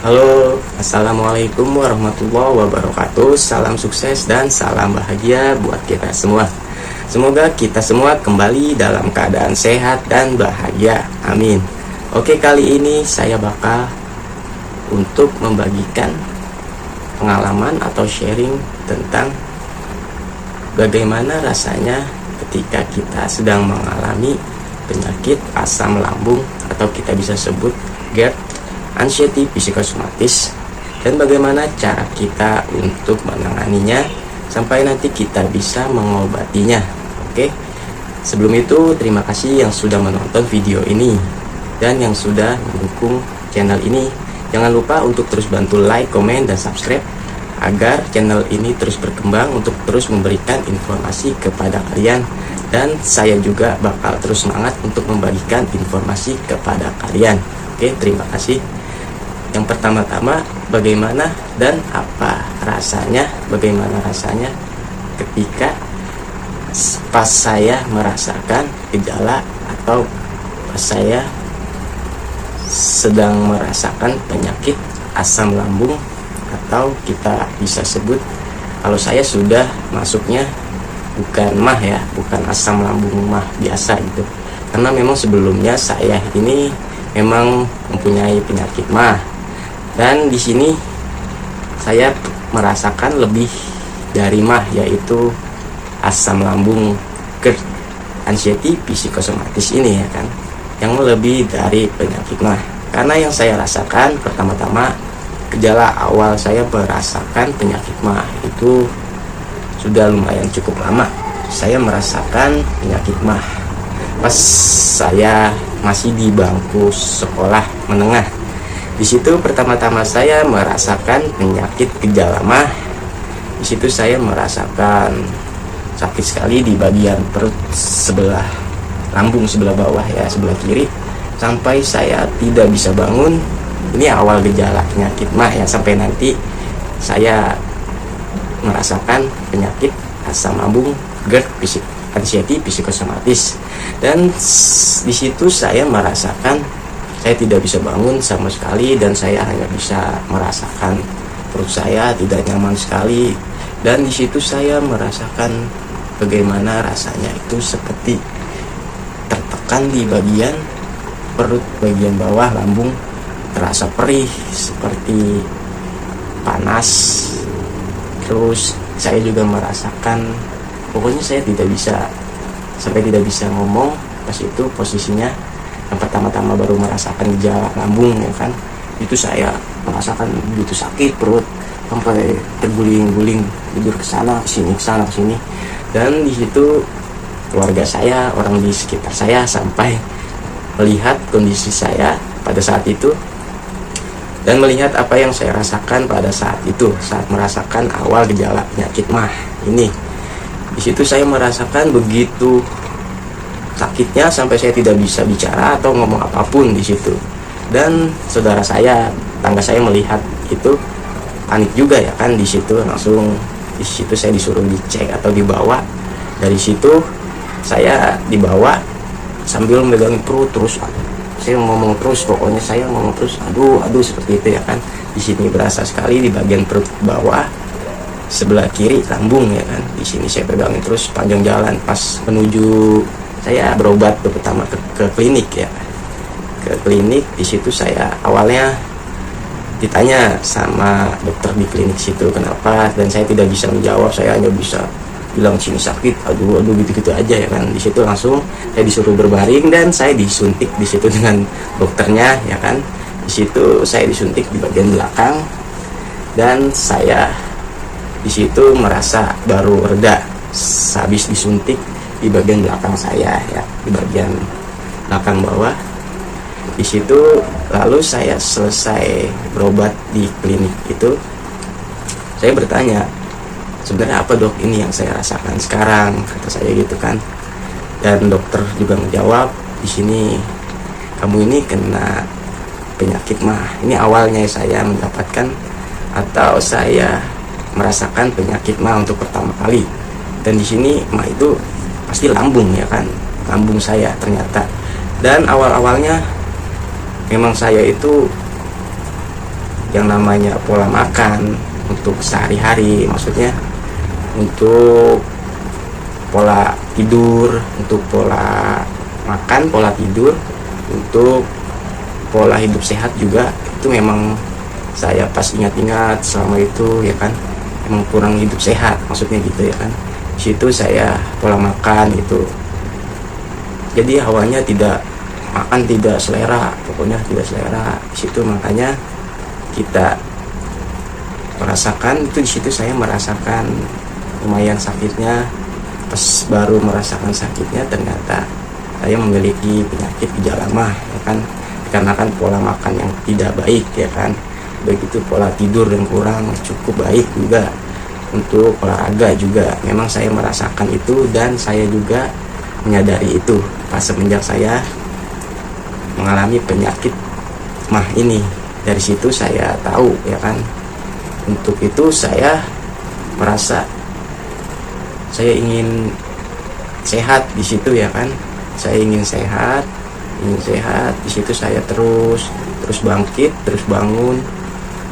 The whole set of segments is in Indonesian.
Halo, assalamualaikum warahmatullahi wabarakatuh. Salam sukses dan salam bahagia buat kita semua. Semoga kita semua kembali dalam keadaan sehat dan bahagia. Amin. Oke, kali ini saya bakal untuk membagikan pengalaman atau sharing tentang bagaimana rasanya ketika kita sedang mengalami penyakit asam lambung atau kita bisa sebut GERD, anxiety psikosomatis, dan bagaimana cara kita untuk menanganinya sampai nanti kita bisa mengobatinya. Oke, sebelum itu terima kasih yang sudah menonton video ini dan yang sudah mendukung channel ini. Jangan lupa untuk terus bantu like, komen, dan subscribe agar channel ini terus berkembang untuk terus memberikan informasi kepada kalian, dan saya juga bakal terus semangat untuk membagikan informasi kepada kalian. Oke, terima kasih. Yang pertama-tama, bagaimana dan apa rasanya, bagaimana rasanya ketika pas saya merasakan gejala atau pas saya sedang merasakan penyakit asam lambung, atau kita bisa sebut kalau saya sudah masuknya bukan MAH ya, bukan asam lambung MAH biasa gitu. Karena memang sebelumnya saya ini memang mempunyai penyakit MAH. Dan di sini saya merasakan lebih dari MAH, yaitu asam lambung GERD, anxiety psikosomatis ini ya kan, yang lebih dari penyakit MAH. Karena yang saya rasakan pertama-tama, gejala awal saya merasakan penyakit MAH itu sudah lumayan cukup lama. Saya merasakan penyakit MAH pas saya masih di bangku sekolah menengah. Di situ pertama-tama saya merasakan penyakit gejala MAH. Di situ saya merasakan sakit sekali di bagian perut sebelah lambung sebelah bawah ya, sebelah kiri, sampai saya tidak bisa bangun. Ini awal gejala penyakit MAH ya, sampai nanti saya merasakan penyakit asam lambung GERD, anxiety psikosomatis. Dan di situ saya merasakan saya tidak bisa bangun sama sekali, dan saya hanya bisa merasakan perut saya tidak nyaman sekali. Dan di situ saya merasakan bagaimana rasanya itu seperti tertekan di bagian perut bagian bawah lambung, terasa perih seperti panas. Terus saya juga merasakan, pokoknya saya tidak bisa ngomong pas itu posisinya. Yang pertama-tama baru merasakan gejala lambung ya kan, itu saya merasakan begitu sakit perut sampai terguling-guling, tidur ke sana ke sini, ke sana ke sini. Dan di situ keluarga saya, orang di sekitar saya sampai melihat kondisi saya pada saat itu dan melihat apa yang saya rasakan pada saat itu, saat merasakan awal gejala penyakit MAH ini. Di situ saya merasakan begitu sakitnya sampai saya tidak bisa bicara atau ngomong apapun di situ. Dan saudara saya, tangga saya melihat itu panik juga ya kan. Di situ langsung di situ saya disuruh dicek atau dibawa. Dari situ saya dibawa sambil megang perut terus. Saya ngomong terus, pokoknya saya ngomong terus, aduh seperti itu ya kan. Di sini berasa sekali di bagian perut bawah sebelah kiri lambung ya kan. Di sini saya pegangin terus panjang jalan. Pas menuju saya berobat pertama ke klinik ya, ke klinik. Di situ saya awalnya ditanya sama dokter di klinik situ kenapa, dan saya tidak bisa menjawab. Saya hanya bisa bilang sini sakit, aduh gitu-gitu aja ya kan. Di situ langsung saya disuruh berbaring dan saya disuntik di situ dengan dokternya ya kan. Di situ saya disuntik di bagian belakang, dan saya di situ merasa baru reda habis disuntik di bagian belakang saya ya, di bagian belakang bawah. Di situ lalu saya selesai berobat di klinik itu, saya bertanya, sebenarnya apa dok ini yang saya rasakan sekarang, kata saya gitu kan. Dan dokter juga menjawab, di sini kamu ini kena penyakit MAH. Ini awalnya saya mendapatkan atau saya merasakan penyakit MAH untuk pertama kali. Dan di sini MAH itu pasti lambung ya kan, lambung saya ternyata. Dan awal-awalnya memang saya itu yang namanya pola makan untuk sehari-hari, maksudnya untuk pola tidur, untuk pola makan, pola tidur, untuk pola hidup sehat juga. Itu memang saya pas ingat-ingat selama itu ya kan, emang kurang hidup sehat maksudnya gitu ya kan. Situ saya pola makan itu, jadi awalnya tidak makan, tidak selera, pokoknya tidak selera. Situ makanya kita merasakan itu, di situ saya merasakan lumayan sakitnya. Pas baru merasakan sakitnya, ternyata saya memiliki penyakit gejala mah ya kan, dikarenakan pola makan yang tidak baik ya kan, begitu pola tidur yang kurang cukup baik juga, untuk olahraga juga memang saya merasakan itu. Dan saya juga menyadari itu pas semenjak saya mengalami penyakit mah ini. Dari situ saya tahu ya kan, untuk itu saya merasa saya ingin sehat di situ ya kan. Saya ingin sehat. Di situ saya terus bangkit, terus bangun,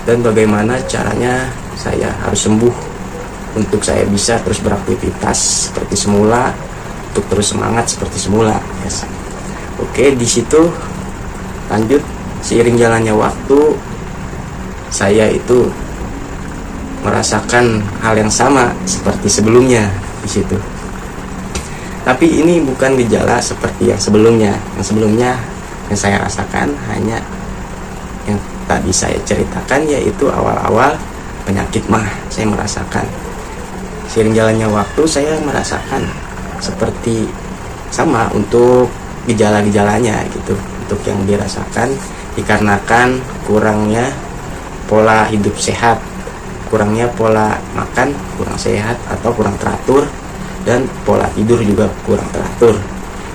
dan bagaimana caranya saya harus sembuh untuk saya bisa terus beraktivitas seperti semula, untuk terus semangat seperti semula ya. Oke, di situ lanjut, seiring jalannya waktu saya itu merasakan hal yang sama seperti sebelumnya di situ. Tapi ini bukan gejala seperti yang sebelumnya. Yang sebelumnya yang saya rasakan hanya yang tadi saya ceritakan, yaitu awal-awal penyakit mah saya merasakan. Seiring jalannya waktu saya merasakan seperti sama untuk gejala-gejalanya gitu. Untuk yang dirasakan dikarenakan kurangnya pola hidup sehat, kurangnya pola makan kurang sehat atau kurang teratur, dan pola tidur juga kurang teratur.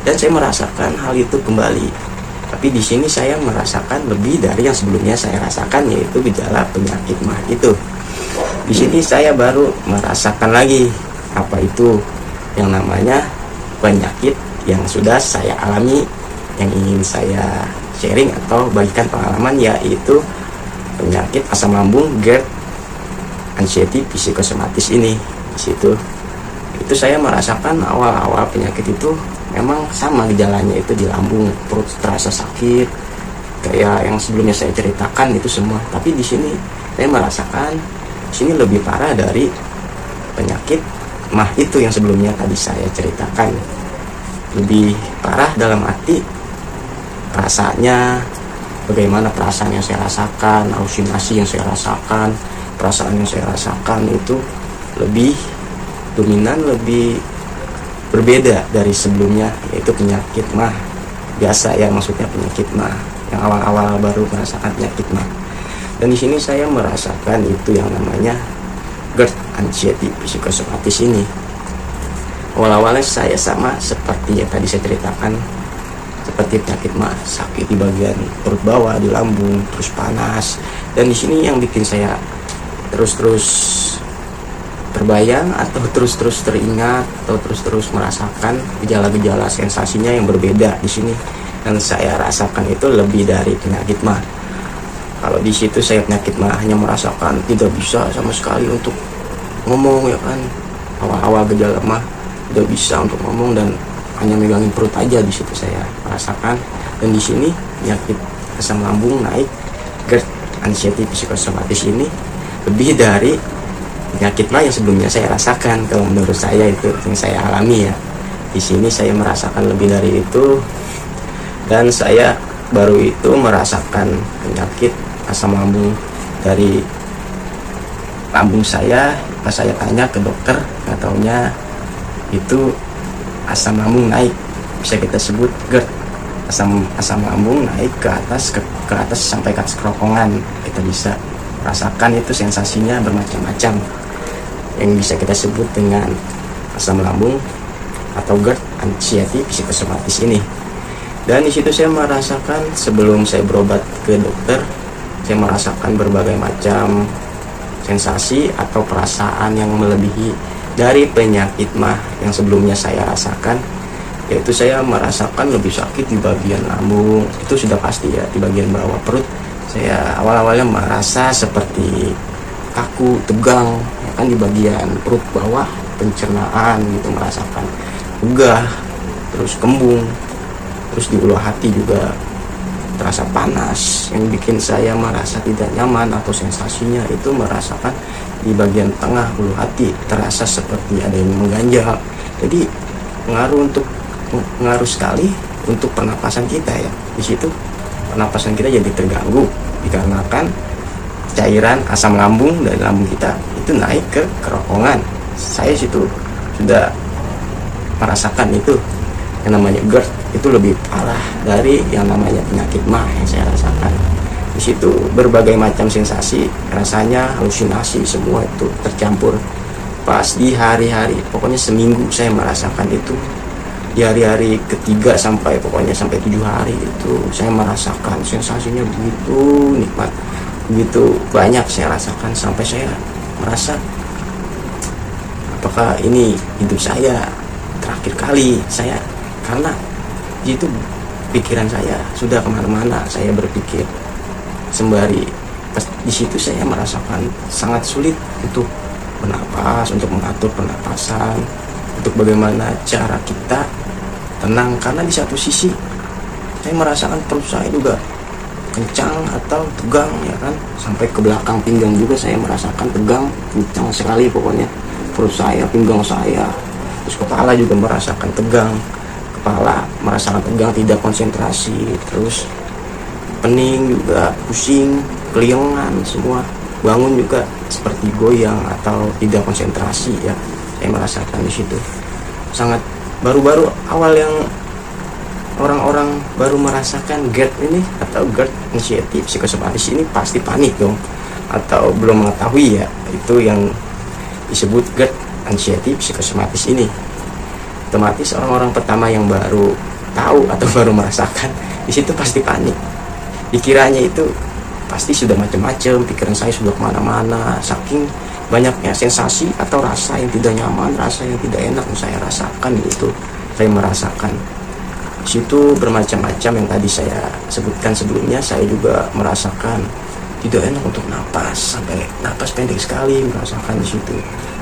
Dan saya merasakan hal itu kembali. Tapi di sini saya merasakan lebih dari yang sebelumnya saya rasakan, yaitu gejala penyakit mah itu. Di sini saya baru merasakan lagi apa itu yang namanya penyakit yang sudah saya alami, yang ingin saya sharing atau bagikan pengalaman, yaitu penyakit asam lambung GERD anxiety psikosomatis ini. Di situ itu saya merasakan awal-awal penyakit itu memang sama gejalanya, itu di lambung, perut terasa sakit kayak yang sebelumnya saya ceritakan itu semua. Tapi di sini saya merasakan di sini lebih parah dari penyakit mah itu yang sebelumnya tadi saya ceritakan. Lebih parah dalam arti rasanya, bagaimana perasaan yang saya rasakan, halusinasi yang saya rasakan, perasaan yang saya rasakan itu lebih dominan, lebih berbeda dari sebelumnya, yaitu penyakit mah biasa ya, maksudnya penyakit mah yang awal-awal baru merasakan penyakit mah. Dan di sini saya merasakan itu yang namanya GERD anxiety psikosomatis ini. Awal-awalnya saya sama seperti yang tadi saya ceritakan, seperti penyakit mah, sakit di bagian perut bawah, di lambung, terus panas. Dan di sini yang bikin saya terus terbayang atau terus teringat atau terus merasakan gejala-gejala sensasinya yang berbeda di sini. Dan saya rasakan itu lebih dari penyakit mah. Kalau di situ saya penyakit mah hanya merasakan tidak bisa sama sekali untuk ngomong ya kan. Awal-awal gejala mah tidak bisa untuk ngomong dan hanya megangin perut aja. Di situ saya merasakan. Dan di sini penyakit asam lambung naik GERD anxiety psikosomatis ini lebih dari penyakit mah yang sebelumnya saya rasakan. Kalau menurut saya itu yang saya alami ya. Di sini saya merasakan lebih dari itu, dan saya baru itu merasakan penyakit asam lambung dari lambung saya. Pas saya tanya ke dokter, nggak taunya itu asam lambung naik, bisa kita sebut GERD. Asam lambung naik ke atas sampai ke atas kerongkongan. Kita bisa rasakan itu sensasinya bermacam-macam, yang bisa kita sebut dengan asam lambung atau GERD anxiety psikosomatis ini. Dan di situ saya merasakan, sebelum saya berobat ke dokter, saya merasakan berbagai macam sensasi atau perasaan yang melebihi dari penyakit mah yang sebelumnya saya rasakan, yaitu saya merasakan lebih sakit di bagian lambung, itu sudah pasti ya. Di bagian bawah perut Saya awal-awalnya merasa seperti kaku, tegang, ya kan di bagian perut bawah, pencernaan gitu, merasakan begah, terus kembung, terus di ulu hati juga terasa panas, yang bikin saya merasa tidak nyaman atau sensasinya itu merasakan di bagian tengah ulu hati terasa seperti ada yang mengganjal. Jadi pengaruh sekali untuk pernapasan kita ya. Di situ pernapasan kita jadi terganggu dikarenakan cairan asam lambung dari lambung kita itu naik ke kerongkongan. Saya situ sudah merasakan itu yang namanya GERD itu lebih parah dari yang namanya penyakit MAH yang saya rasakan. Di situ berbagai macam sensasi, rasanya halusinasi semua itu tercampur. Pas di hari-hari, pokoknya seminggu saya merasakan itu. Di hari-hari ketiga sampai 7 hari itu saya merasakan sensasinya begitu nikmat, begitu banyak saya rasakan sampai saya merasa apakah ini hidup saya terakhir kali saya, karena itu pikiran saya sudah kemana-mana. Saya berpikir sembari di situ saya merasakan sangat sulit untuk bernapas, untuk mengatur pernapasan, untuk bagaimana cara kita tenang, karena di satu sisi saya merasakan perut saya juga kencang atau tegang ya kan, sampai ke belakang pinggang juga saya merasakan tegang kencang sekali, pokoknya perut saya, pinggang saya, terus kepala juga merasakan tegang, kepala merasakan tegang, tidak konsentrasi, terus pening juga, pusing, keliengan semua, bangun juga seperti goyang atau tidak konsentrasi ya. Saya merasakan di situ sangat baru-baru awal yang orang-orang baru merasakan GERD ini atau GERD anxiety psikosomatis ini pasti panik dong, atau belum mengetahui ya itu yang disebut GERD anxiety psikosomatis ini. Otomatis orang-orang pertama yang baru tahu atau baru merasakan di situ pasti panik. Dikiranya itu pasti sudah macam-macam, pikiran saya sudah kemana-mana, saking banyaknya sensasi atau rasa yang tidak nyaman, rasa yang tidak enak yang saya rasakan itu. Saya merasakan di situ bermacam-macam yang tadi saya sebutkan sebelumnya. Saya juga merasakan tidak enak untuk napas, sampai napas pendek sekali merasakan di situ.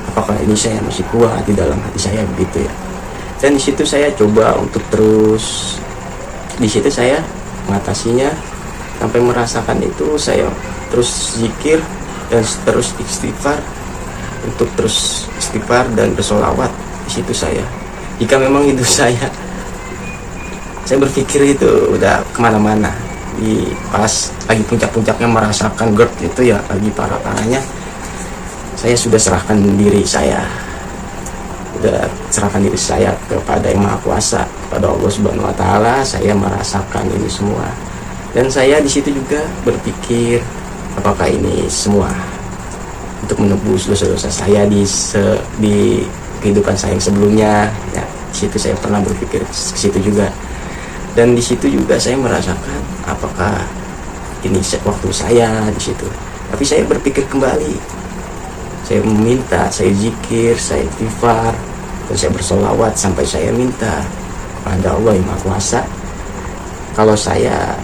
Apakah ini saya masih kuat di dalam hati saya begitu ya. Dan di situ saya coba untuk terus, di situ saya mengatasinya sampai merasakan itu. Saya terus zikir dan terus istighfar, untuk terus istighfar dan bersolawat. Di situ saya, jika memang itu saya berpikir itu udah kemana-mana, di pas lagi puncak-puncaknya merasakan GERD itu ya, lagi parah-parahnya, saya sudah serahkan diri saya, udah serahkan diri saya kepada Yang Maha Kuasa, kepada Allah Subhanahu Wa Taala. Saya merasakan ini semua, dan saya di situ juga berpikir apakah ini semua untuk menebus dosa-dosa saya di kehidupan saya yang sebelumnya ya. Di situ saya pernah berpikir ke situ juga, dan di situ juga saya merasakan apakah ini waktu saya di situ. Tapi saya berpikir kembali, saya meminta, saya zikir, saya istighfar, dan saya bersolawat sampai saya minta kepada Allah Yang Maha Kuasa, kalau saya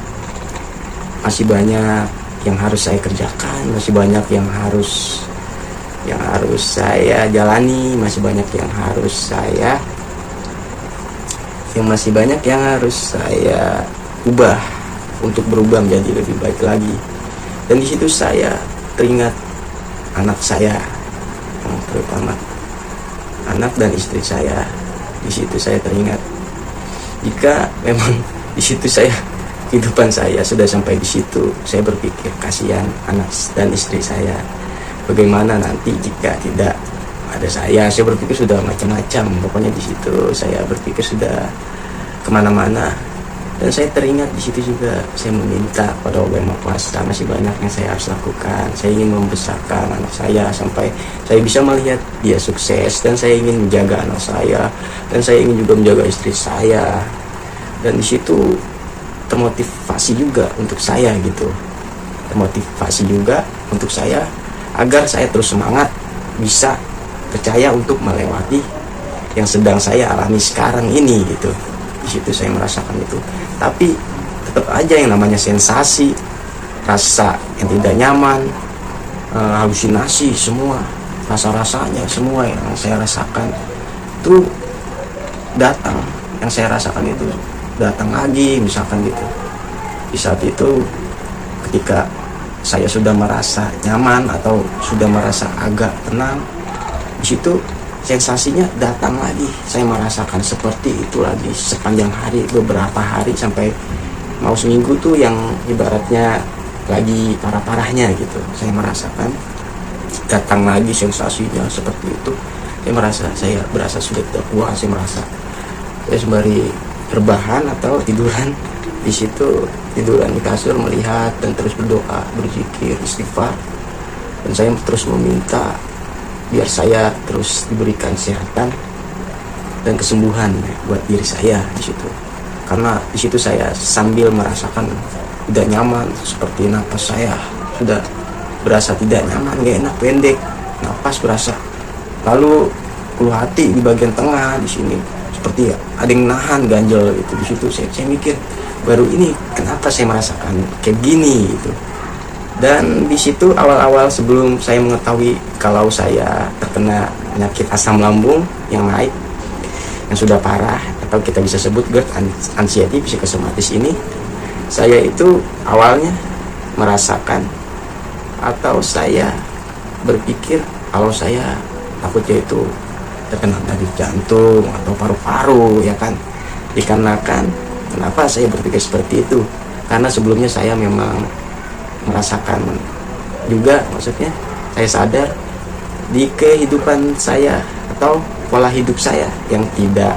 masih banyak yang harus saya kerjakan, masih banyak yang harus saya jalani, masih banyak yang harus saya ubah untuk berubah menjadi lebih baik lagi. Dan di situ saya teringat anak saya, yang terutama anak dan istri saya. Di situ saya teringat, jika memang di situ kehidupan saya sudah sampai di situ, saya berpikir kasihan anak dan istri saya. Bagaimana nanti jika tidak ada saya? Saya berpikir sudah macam-macam. Pokoknya di situ saya berpikir sudah kemana-mana. Dan saya teringat di situ juga saya meminta pada Allah Yang Maha Kuasa, masih banyak yang saya harus lakukan. Saya ingin membesarkan anak saya sampai saya bisa melihat dia sukses, dan saya ingin menjaga anak saya, dan saya ingin juga menjaga istri saya. Dan di situ termotivasi juga untuk saya gitu, termotivasi juga untuk saya agar saya terus semangat, bisa percaya untuk melewati yang sedang saya alami sekarang ini gitu. Di situ saya merasakan itu. Tapi tetap aja yang namanya sensasi, rasa yang tidak nyaman, halusinasi, semua rasa-rasanya semua yang saya rasakan itu datang, yang saya rasakan itu datang lagi misalkan gitu. Di saat itu ketika saya sudah merasa nyaman atau sudah merasa agak tenang, di situ sensasinya datang lagi, saya merasakan seperti itu lagi sepanjang hari, beberapa hari sampai mau seminggu tuh yang ibaratnya lagi parah-parahnya gitu. Saya merasakan datang lagi sensasinya seperti itu. Saya berasa sudah tidak kuat. Saya sembari rebahan atau tiduran di situ, tiduran di kasur, melihat dan terus berdoa, berzikir, istighfar, dan saya terus meminta biar saya terus diberikan kesehatan dan kesembuhan buat diri saya di situ. Karena di situ saya sambil merasakan tidak nyaman, seperti napas saya sudah berasa tidak nyaman, gak enak, pendek, napas berasa. Lalu keluh hati di bagian tengah di sini, seperti ada yang nahan ganjel itu. Di situ saya mikir, baru ini kenapa saya merasakan kayak gini gitu. Dan di situ awal-awal sebelum saya mengetahui kalau saya terkena penyakit asam lambung yang naik, yang sudah parah, atau kita bisa sebut GERD, anxiety psikosomatis ini, saya itu awalnya merasakan atau saya berpikir kalau saya takutnya itu terkena penyakit jantung atau paru-paru, ya kan. Dikarenakan kenapa saya berpikir seperti itu, karena sebelumnya saya memang merasakan juga, maksudnya saya sadar di kehidupan saya atau pola hidup saya yang tidak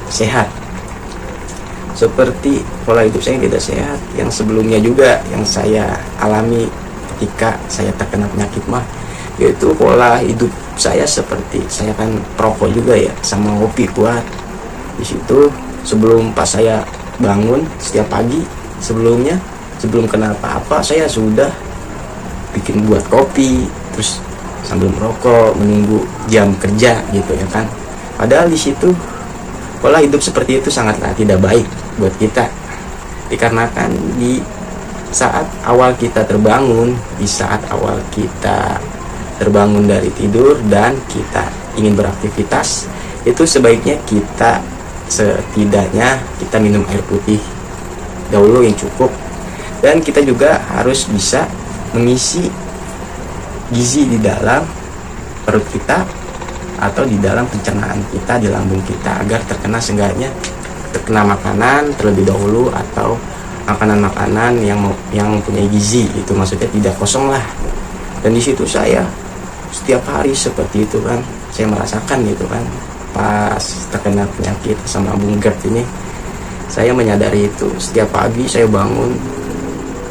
sehat, seperti pola hidup saya yang tidak sehat yang sebelumnya juga yang saya alami ketika saya terkena penyakit mah, yaitu pola hidup saya seperti saya kan perokok juga ya, sama ngopi kuat. Di situ sebelum pas saya bangun setiap pagi, sebelum kena apa-apa saya sudah bikin buat kopi, terus sambil merokok menunggu jam kerja gitu ya kan. Padahal di situ pola hidup seperti itu sangatlah tidak baik buat kita, dikarenakan di saat awal kita terbangun, dari tidur dan kita ingin beraktivitas, itu sebaiknya kita setidaknya kita minum air putih dahulu yang cukup, dan kita juga harus bisa mengisi gizi di dalam perut kita atau di dalam pencernaan kita, di lambung kita, agar seenggaknya terkena makanan terlebih dahulu, atau makanan-makanan yang mempunyai gizi, itu maksudnya tidak kosong lah. Dan di situ saya setiap hari seperti itu kan, saya merasakan gitu kan, pas terkena penyakit asam lambung GERD ini, saya menyadari itu. Setiap pagi saya bangun,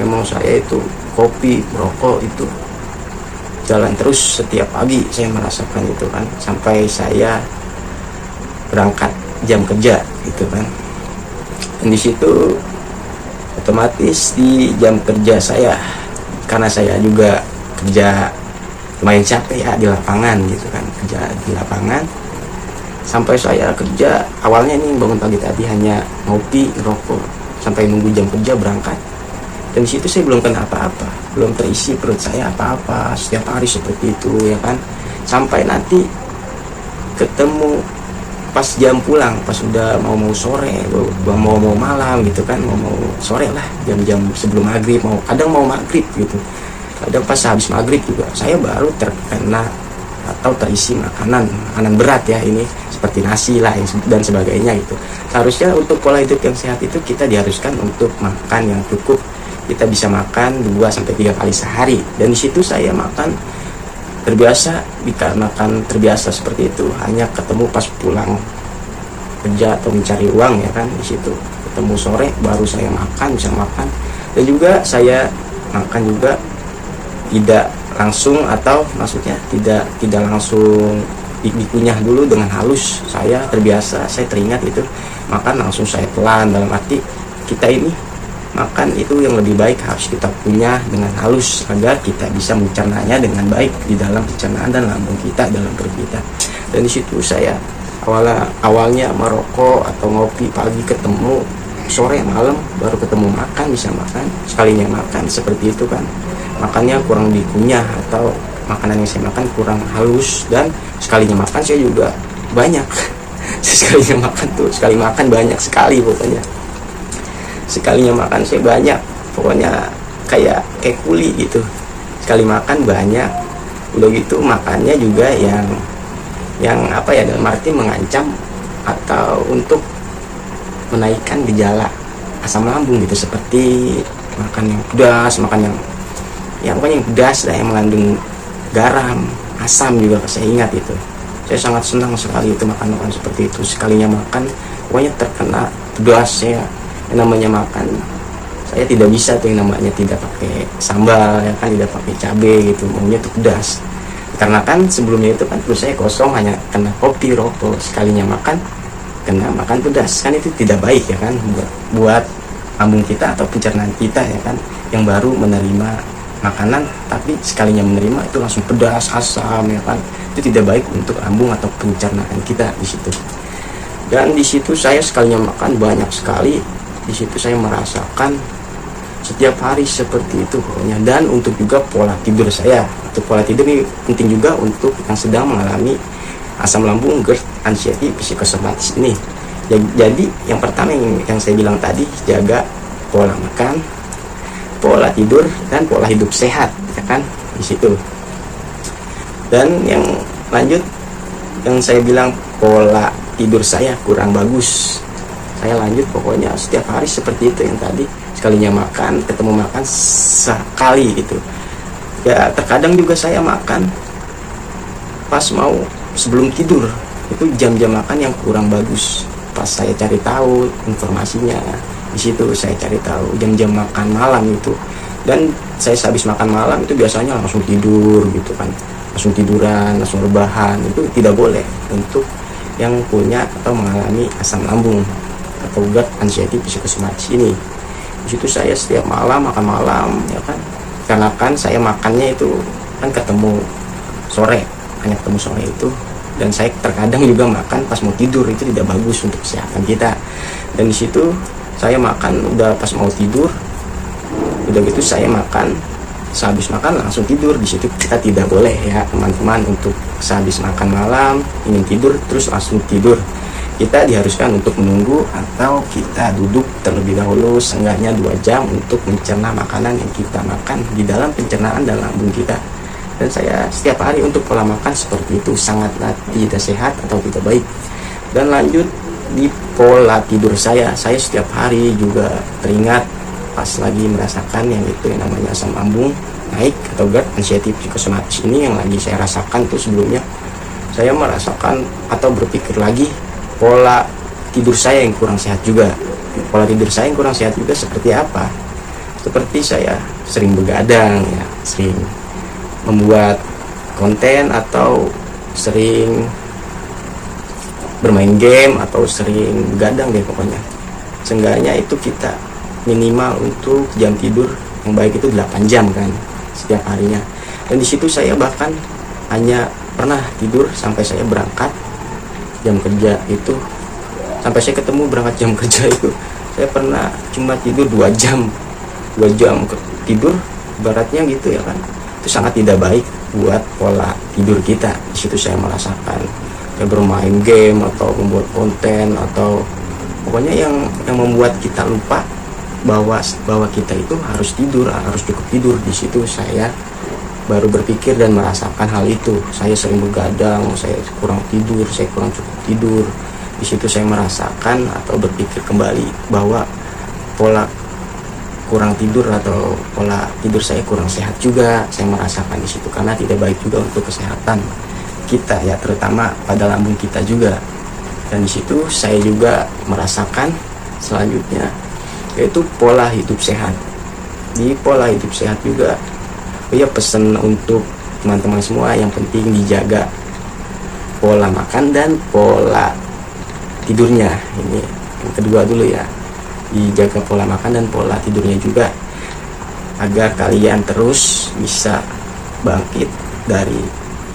memang saya itu kopi, merokok itu jalan terus setiap pagi, saya merasakan itu kan, sampai saya berangkat jam kerja gitu kan. Dan di situ otomatis di jam kerja saya, karena saya juga kerja lumayan capek ya di lapangan gitu kan, kerja di lapangan, sampai saya kerja awalnya ini bangun pagi tadi hanya ngopi, rokok, sampai nunggu jam kerja berangkat. Dan di situ saya belum kena apa-apa, belum terisi perut saya apa-apa, setiap hari seperti itu ya kan. Sampai nanti ketemu pas jam pulang, pas udah mau sore, mau malam gitu kan, mau sore lah, jam-jam sebelum maghrib, kadang mau maghrib gitu, kadang pas habis maghrib juga saya baru terkena atau terisi makanan berat ya, ini seperti nasi lah dan sebagainya gitu. Seharusnya untuk pola hidup yang sehat itu kita diharuskan untuk makan yang cukup, kita bisa makan 2-3 kali sehari. Dan di situ saya makan terbiasa, dikarenakan terbiasa seperti itu, hanya ketemu pas pulang kerja atau mencari uang ya kan. Di situ ketemu sore baru saya bisa makan. Dan juga saya makan juga tidak langsung, atau maksudnya tidak langsung dikunyah dulu dengan halus. Saya terbiasa, saya teringat itu makan langsung saya telan, dalam arti kita ini makan itu yang lebih baik harus kita kunyah dengan halus agar kita bisa mencernanya dengan baik di dalam pencernaan dan lambung kita, dalam perut kita. Dan di situ saya awalnya merokok atau ngopi pagi ketemu sore malam baru ketemu makan, bisa makan, sekalinya makan seperti itu kan, makannya kurang dikunyah atau makanan yang saya makan kurang halus, dan sekalinya makan saya juga banyak. Sekalinya makan tuh, sekali makan banyak sekali pokoknya, sekalinya makan saya banyak pokoknya, kayak kuli gitu, sekali makan banyak. Udah gitu makannya juga yang apa ya, dalam arti mengancam atau untuk menaikkan gejala asam lambung gitu, seperti makan yang pedas, makan yang pokoknya yang pedas lah, yang mengandung garam, asam juga saya ingat itu. Saya sangat senang sekali itu makan seperti itu, sekalinya makan pokoknya terkena pedas. Saya yang namanya makan, saya tidak bisa tuh yang namanya tidak pakai sambal ya kan, tidak pakai cabai gitu, maunya tuh pedas. Karena kan sebelumnya itu kan perut saya kosong, hanya kena kopi, rokok, sekalinya makan kena makan pedas, kan itu tidak baik ya kan, buat lambung kita atau pencernaan kita ya kan, yang baru menerima makanan tapi sekalinya menerima itu langsung pedas, asam ya kan, itu tidak baik untuk lambung atau pencernaan kita di situ. Dan di situ saya sekalinya makan banyak sekali, di situ saya merasakan setiap hari seperti itu pokoknya. Dan untuk juga pola tidur saya, untuk pola tidur ini penting juga untuk yang sedang mengalami asam lambung, GERD, anxiety, psikosomatis ini. Jadi yang pertama yang saya bilang tadi, jaga pola makan, pola tidur, dan pola hidup sehat ya kan di situ. Dan yang lanjut yang saya bilang, pola tidur saya kurang bagus, saya lanjut pokoknya setiap hari seperti itu yang tadi, sekalinya makan, ketemu makan sekali gitu ya. Terkadang juga saya makan pas mau sebelum tidur, itu jam-jam makan yang kurang bagus. Pas saya cari tahu informasinya, di situ saya cari tahu jam-jam makan malam itu, dan saya habis makan malam itu biasanya langsung tidur gitu kan, langsung tiduran, langsung rebahan. Itu tidak boleh untuk yang punya atau mengalami asam lambung atau GERD, anxiety, psikosomatis ini. Di situ saya setiap malam makan malam ya kan, karena kan saya makannya itu kan ketemu sore, hanya ketemu sore itu. Dan saya terkadang juga makan pas mau tidur, itu tidak bagus untuk kesehatan kita. Dan di situ saya makan udah pas mau tidur, udah gitu saya makan, sehabis makan langsung tidur. Di situ kita tidak boleh ya teman-teman, untuk sehabis makan malam ingin tidur terus langsung tidur. Kita diharuskan untuk menunggu atau kita duduk terlebih dahulu seenggaknya 2 jam untuk mencerna makanan yang kita makan di dalam pencernaan dan lambung kita. Dan saya setiap hari untuk pola makan seperti itu sangatlah tidak sehat atau tidak baik. Dan lanjut di pola tidur saya setiap hari juga teringat pas lagi merasakan yang itu yang namanya asam lambung naik atau GERD, anxiety, psikosomatis ini yang lagi saya rasakan tuh. Sebelumnya saya merasakan atau berpikir lagi pola tidur saya yang kurang sehat juga. Pola tidur saya yang kurang sehat juga seperti apa? Seperti saya sering begadang ya, sering membuat konten atau sering bermain game atau sering begadang deh pokoknya. Seenggaknya itu kita minimal untuk jam tidur yang baik itu 8 jam kan setiap harinya. Dan di situ saya bahkan hanya pernah tidur sampai saya berangkat jam kerja itu, sampai saya ketemu berangkat jam kerja itu saya pernah cuma tidur 2 jam tidur baratnya gitu ya kan. Itu sangat tidak baik buat pola tidur kita. Di situ saya merasakan ya bermain game atau membuat konten atau pokoknya yang membuat kita lupa bahwa kita itu harus tidur, harus cukup tidur. Di situ saya baru berpikir dan merasakan hal itu. Saya sering begadang, saya kurang tidur, saya kurang cukup tidur. Di situ saya merasakan atau berpikir kembali bahwa pola kurang tidur atau pola tidur saya kurang sehat juga. Saya merasakan di situ karena tidak baik juga untuk kesehatan kita ya, terutama pada lambung kita juga. Dan di situ saya juga merasakan selanjutnya yaitu pola hidup sehat. Di pola hidup sehat juga ya, pesan untuk teman-teman semua, yang penting dijaga pola makan dan pola tidurnya. Ini yang kedua dulu ya, dijaga pola makan dan pola tidurnya juga, agar kalian terus bisa bangkit dari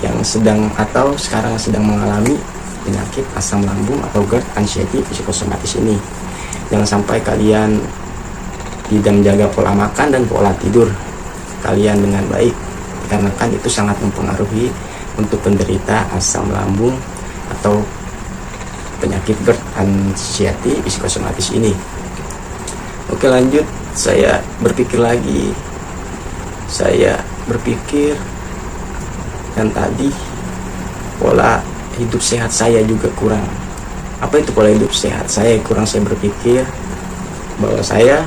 yang sedang atau sekarang sedang mengalami penyakit asam lambung atau GERD, anxiety, psikosomatis ini. Jangan sampai kalian tidak menjaga pola makan dan pola tidur kalian dengan baik, karena kan itu sangat mempengaruhi untuk penderita asam lambung atau penyakit GERD anxiety psikosomatis ini. Oke, lanjut. Saya berpikir lagi. Dan tadi pola hidup sehat saya juga kurang. Apa itu pola hidup sehat? Saya berpikir bahwa saya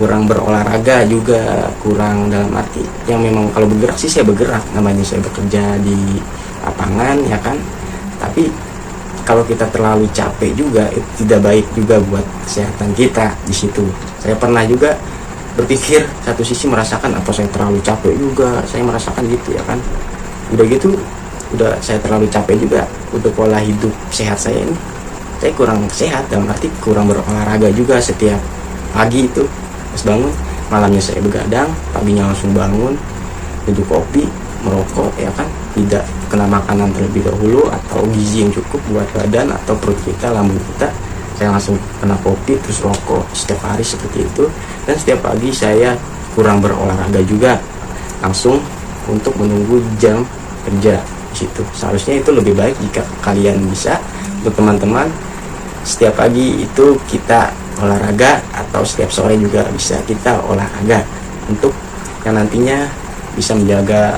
kurang berolahraga juga, kurang dalam arti yang memang kalau bergerak sih saya bergerak, namanya saya bekerja di lapangan ya kan. Tapi kalau kita terlalu capek juga itu tidak baik juga buat kesehatan kita di situ. Saya pernah juga berpikir satu sisi merasakan apa saya terlalu capek juga, saya merasakan gitu ya kan. Udah saya terlalu capek juga untuk pola hidup sehat saya ini. Saya kurang sehat dalam arti kurang berolahraga juga. Setiap pagi itu pas bangun, malamnya saya begadang, paginya langsung bangun, duduk kopi, merokok ya kan, tidak kena makanan terlebih dahulu atau gizi yang cukup buat badan atau perut kita, lambung kita. Saya langsung kena kopi terus rokok setiap hari seperti itu. Dan setiap pagi saya kurang berolahraga juga, langsung untuk menunggu jam kerja di situ. Seharusnya itu lebih baik jika kalian bisa, untuk teman-teman, setiap pagi itu kita olahraga atau setiap sore juga bisa kita olahraga untuk yang nantinya bisa menjaga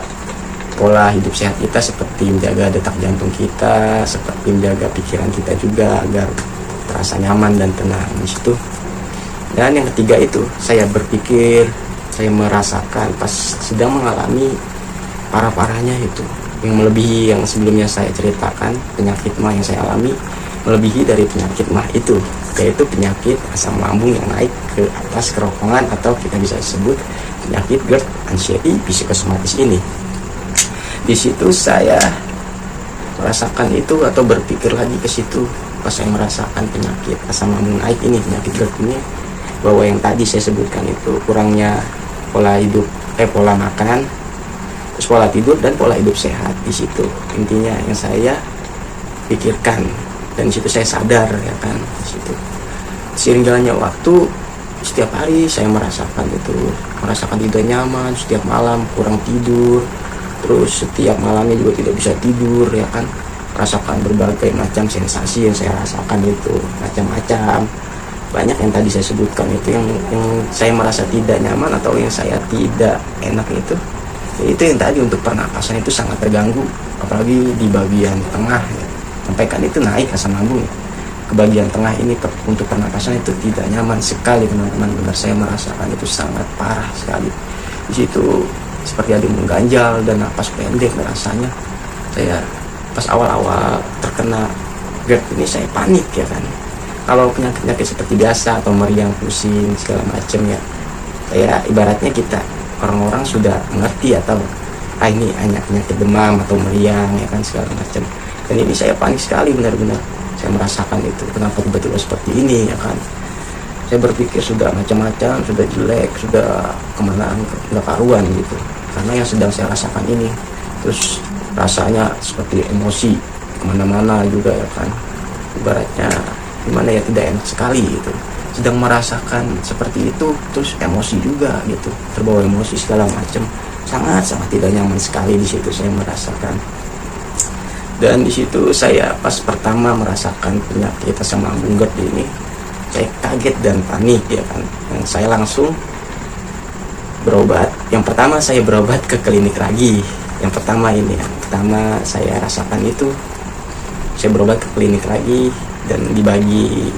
pola hidup sehat kita, seperti menjaga detak jantung kita, seperti menjaga pikiran kita juga agar terasa nyaman dan tenang di situ. Dan yang ketiga itu saya berpikir, saya merasakan pas sedang mengalami parah-parahnya itu, yang melebihi yang sebelumnya saya ceritakan, penyakit mah yang saya alami melebihi dari penyakit mah itu, yaitu penyakit asam lambung yang naik ke atas kerongkongan atau kita bisa sebut penyakit GERD anxiety psikosomatis ini. Di situ saya merasakan itu atau berpikir lagi ke situ pas saya merasakan penyakit asam lambung naik ini, penyakit GERD ini, bahwa yang tadi saya sebutkan itu kurangnya pola hidup, pola makan, terus pola tidur dan pola hidup sehat. Di situ intinya yang saya pikirkan, dan di situ saya sadar ya kan. Di situ seiring jalannya waktu, setiap hari saya merasakan tidak nyaman, setiap malam kurang tidur, terus setiap malamnya juga tidak bisa tidur ya kan. Merasakan berbagai macam sensasi yang saya rasakan itu macam-macam, banyak yang tadi saya sebutkan itu, yang saya merasa tidak nyaman atau yang saya tidak enak itu yang tadi untuk pernapasan itu sangat terganggu, apalagi di bagian tengah ya. Sampai kan itu naik asam lambung ya, ke bagian tengah ini untuk pernapasan itu tidak nyaman sekali teman-teman. Benar, saya merasakan itu sangat parah sekali. Di situ seperti ada yang mengganjal dan napas pendek rasanya. Saya pas awal-awal terkena GERD ini saya panik ya kan. Kalau penyakit-penyakit seperti biasa atau meriang, pusing segala macam ya, saya ibaratnya kita orang-orang sudah mengerti atau ini hanya penyakit demam atau meriang ya kan segala macam. Dan ini saya panik sekali, benar-benar saya merasakan itu, kenapa tiba-tiba seperti ini ya kan. Saya berpikir sudah macam-macam, sudah jelek, sudah kemana nggak karuan gitu, karena yang sedang saya rasakan ini. Terus rasanya seperti emosi kemana-mana juga ya kan, ibaratnya gimana ya, tidak enak sekali gitu. Sedang merasakan seperti itu, terus emosi juga gitu, terbawa emosi segala macam, sangat-sangat tidak nyaman sekali. Di situ saya merasakan. Dan di situ saya pas pertama merasakan penyakit asam lambung GERD ini, saya kaget dan panik ya kan. Saya langsung berobat. Yang pertama saya berobat ke klinik lagi. Yang pertama saya rasakan itu, saya berobat ke klinik lagi dan dibagi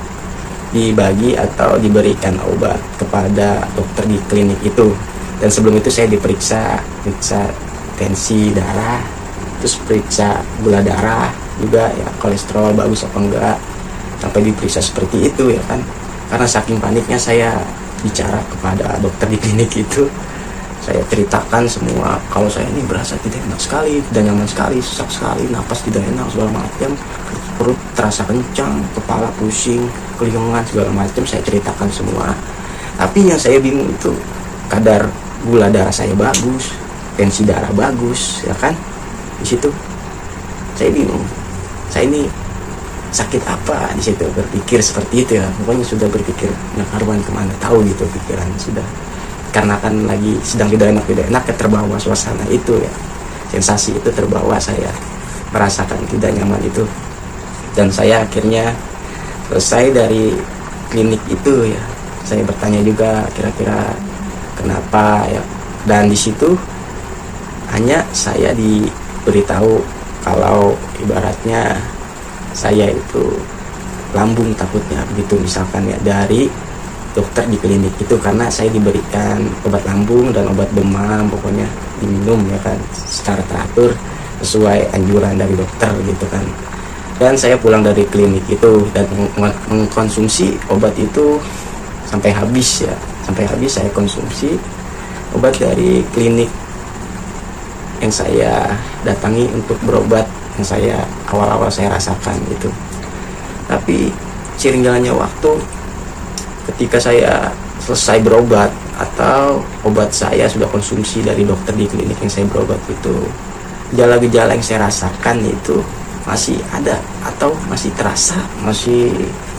atau diberikan obat kepada dokter di klinik itu. Dan sebelum itu saya periksa tensi darah, terus periksa gula darah juga ya, kolesterol bagus apa enggak, sampai diperiksa seperti itu ya kan. Karena saking paniknya saya bicara kepada dokter di klinik itu, saya ceritakan semua kalau saya ini berasa tidak enak sekali, tidak nyaman sekali, sesak sekali, napas tidak enak segala macam, perut terasa kencang, kepala pusing, keliungan segala macam, saya ceritakan semua. Tapi yang saya bingung itu kadar gula darah saya bagus, tensi darah bagus ya kan. Di situ saya bingung, saya ini sakit apa di situ, berpikir seperti itu ya, pokoknya sudah berpikir nggak karuan kemana tahu gitu, pikiran sudah, karena kan lagi sedang tidak enak ya, terbawa suasana itu ya, sensasi itu terbawa, saya merasakan tidak nyaman itu. Dan saya akhirnya selesai dari klinik itu ya, saya bertanya juga kira-kira kenapa ya, dan di situ hanya saya diberitahu kalau ibaratnya saya itu lambung takutnya begitu, misalkan ya, dari dokter di klinik itu, karena saya diberikan obat lambung dan obat demam, pokoknya diminum ya kan secara teratur sesuai anjuran dari dokter gitu kan. Dan saya pulang dari klinik itu dan mengkonsumsi obat itu sampai habis ya, sampai habis saya konsumsi obat dari klinik yang saya datangi untuk berobat, yang saya awal-awal saya rasakan gitu. Tapi seiring jalannya waktu, ketika saya selesai berobat atau obat saya sudah konsumsi dari dokter di klinik yang saya berobat itu, gejala-gejala yang saya rasakan itu masih ada atau masih terasa, masih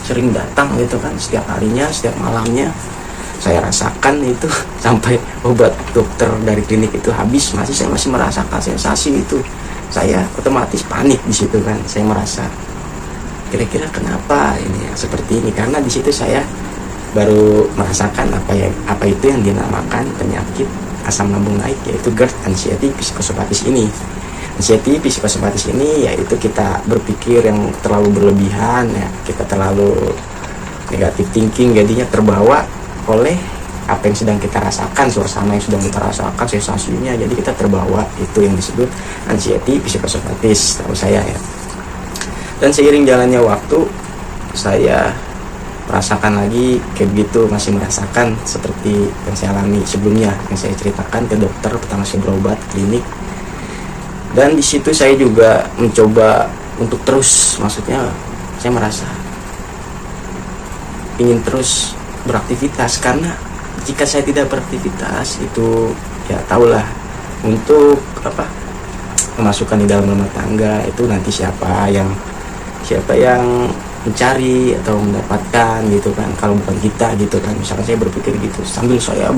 sering datang gitu kan, setiap harinya, setiap malamnya saya rasakan itu sampai obat dokter dari klinik itu habis, saya masih merasakan sensasi itu. Saya otomatis panik di situ kan, saya merasa kira-kira kenapa ini ya, seperti ini, karena di situ saya baru merasakan apa itu yang dinamakan penyakit asam lambung naik, yaitu GERD, anxiety psychosomatis ini. Anxiety psychosomatis ini yaitu kita berpikir yang terlalu berlebihan ya, kita terlalu negatif thinking, jadinya terbawa oleh apa yang sedang kita rasakan, suasana yang sedang kita rasakan, sensasinya, jadi kita terbawa, itu yang disebut anxiety psychosomatis tahu saya ya. Dan seiring jalannya waktu, saya merasakan lagi kayak begitu, masih merasakan seperti yang saya alami sebelumnya, yang saya ceritakan ke dokter pertama saya berobat klinik. Dan di situ saya juga mencoba untuk terus, maksudnya saya merasa ingin terus beraktivitas, karena jika saya tidak beraktivitas itu ya tahulah, untuk pemasukan di dalam rumah tangga itu nanti siapa yang mencari atau mendapatkan gitu kan, kalau bukan kita gitu kan. Misalkan saya berpikir gitu, sambil saya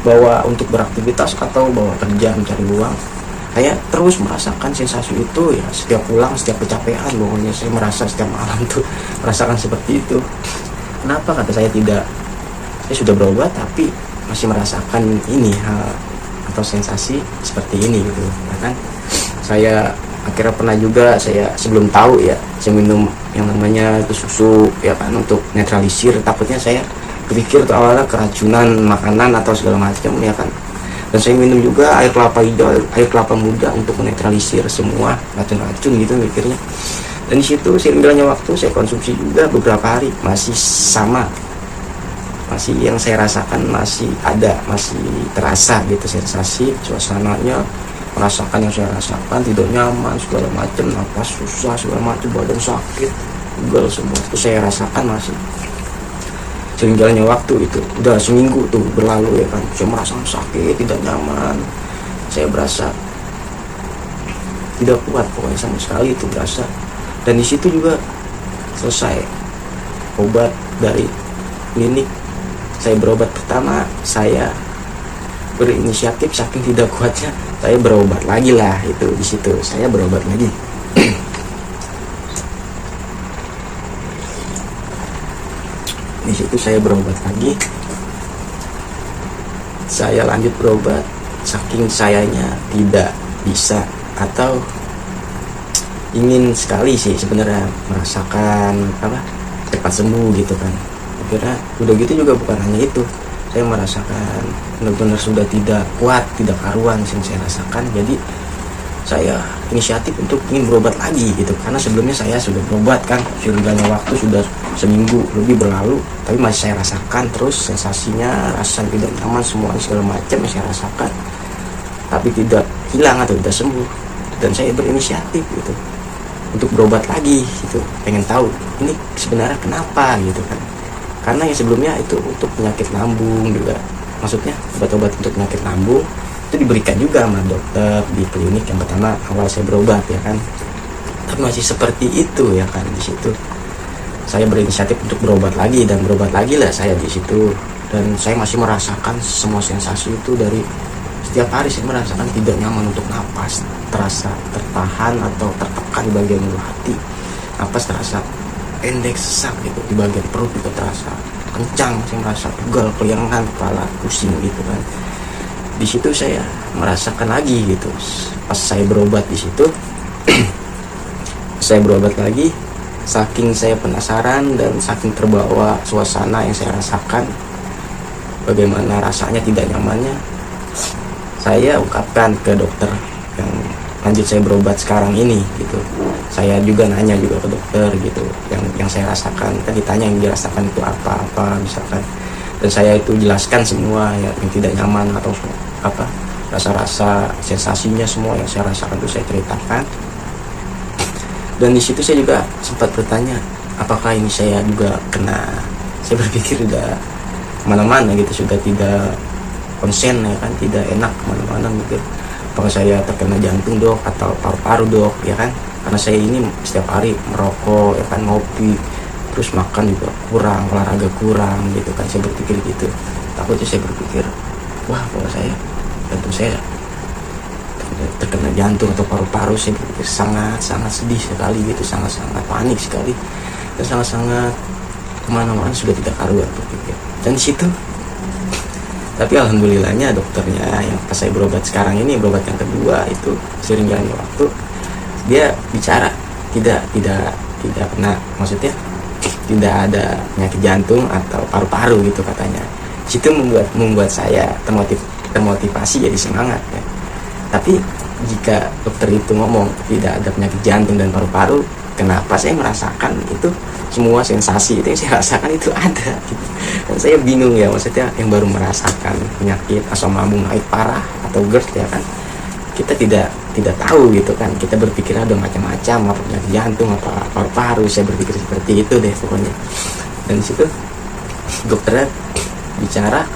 bawa untuk beraktivitas atau bawa kerja mencari uang, saya terus merasakan sensasi itu ya, setiap pulang, setiap kecapean, pokoknya saya merasa setiap malam tuh merasakan seperti itu. Kenapa kata saya tidak, saya sudah berobat tapi masih merasakan ini hal atau sensasi seperti ini gitu ya kan. Saya akhirnya pernah juga, saya sebelum tahu ya, saya minum yang namanya itu susu ya kan, untuk netralisir, takutnya saya berpikir tuh awalnya keracunan makanan atau segala macam ya kan. Dan saya minum juga air kelapa hijau, air kelapa muda untuk menetralisir semua racun-racun gitu mikirnya. Dan di situ seiring jalannya waktu saya konsumsi juga beberapa hari, masih sama, masih yang saya rasakan masih ada, masih terasa gitu sensasi, suasananya, merasakan yang saya rasakan, tidak nyaman segala macam, napas susah segala macam, badan sakit, pegal semua itu saya rasakan masih. Sering jalannya waktu itu udah seminggu tuh berlalu ya kan, saya merasa sakit, tidak nyaman, saya berasa tidak kuat pokoknya sama sekali itu berasa. Dan di situ juga selesai obat dari klinik, saya berobat pertama, saya berinisiatif, saking tidak kuatnya saya berobat lagi lah, itu di situ saya berobat lagi. Di situ saya berobat lagi, saya lanjut berobat, saking sayanya tidak bisa atau ingin sekali sih sebenarnya merasakan cepat sembuh gitu kan. Akhirnya udah gitu juga bukan hanya itu, saya merasakan benar-benar sudah tidak kuat, tidak karuan yang saya rasakan. Jadi saya inisiatif untuk ingin berobat lagi gitu, karena sebelumnya saya sudah berobat kan, sudah waktu sudah seminggu lebih berlalu, tapi masih saya rasakan terus sensasinya, rasa tidak nyaman, semua segala macam yang saya rasakan, tapi tidak hilang atau tidak sembuh. Dan saya berinisiatif gitu untuk berobat lagi gitu, pengen tahu ini sebenarnya kenapa gitu kan. Karena yang sebelumnya itu untuk penyakit lambung juga, maksudnya obat-obat untuk penyakit lambung itu diberikan juga sama dokter di klinik yang pertama awal saya berobat ya kan, tapi masih seperti itu ya kan di situ. saya berinisiatif untuk berobat lagi, dan berobat lagi lah saya di situ. Dan saya masih merasakan semua sensasi itu. Dari setiap hari saya merasakan tidak nyaman untuk napas, terasa tertahan atau tertekan di bagian ulu hati, napas terasa pendek, sesak gitu, di bagian perut juga terasa kencang, saya merasa pegal, keliangan, kepala pusing gitu kan. Di situ saya merasakan lagi gitu. Pas saya berobat di situ saya berobat lagi, saking saya penasaran dan saking terbawa suasana yang saya rasakan, bagaimana rasanya tidak nyamannya, saya ungkapkan ke dokter yang lanjut saya berobat sekarang ini gitu. Saya juga nanya juga ke dokter gitu, yang saya rasakan. Kan ditanya yang dirasakan itu apa misalkan, dan saya itu jelaskan semua ya, yang tidak nyaman atau apa, rasa-rasa sensasinya semua yang saya rasakan itu saya ceritakan. Dan di situ saya juga sempat bertanya, apakah ini saya juga kena. Saya berpikir udah kemana-mana gitu, sudah tidak konsen ya kan, tidak enak kemana-mana gitu. Apakah saya terkena jantung dok, atau paru-paru dok ya kan, karena saya ini setiap hari merokok ya kan, ngopi, terus makan juga kurang, olahraga kurang gitu kan. Saya berpikir gitu, takutnya saya berpikir, wah kalau saya jantung saya terkena jantung atau paru-paru. Saya berpikir sangat sedih sekali gitu, sangat panik sekali, dan sangat kemana-mana sudah tidak karuan berpikir. Dan di situ, tapi alhamdulillahnya dokternya yang pas saya berobat sekarang ini, berobat yang kedua itu, sering jalannya waktu, dia bicara tidak kena, maksudnya tidak ada penyakit jantung atau paru-paru gitu katanya. Situ membuat saya termotivasi jadi semangat ya. Tapi jika dokter itu ngomong tidak ada penyakit jantung dan paru-paru, kenapa saya merasakan itu semua sensasi itu yang saya rasakan itu ada gitu. Dan saya bingung ya, maksudnya yang baru merasakan penyakit asam lambung naik parah atau GERD ya kan, kita tidak tahu gitu kan. Kita berpikir ada macam-macam, apa penyakit jantung, apa paru-paru. Saya berpikir seperti itu deh pokoknya. Dan di situ dokternya bicara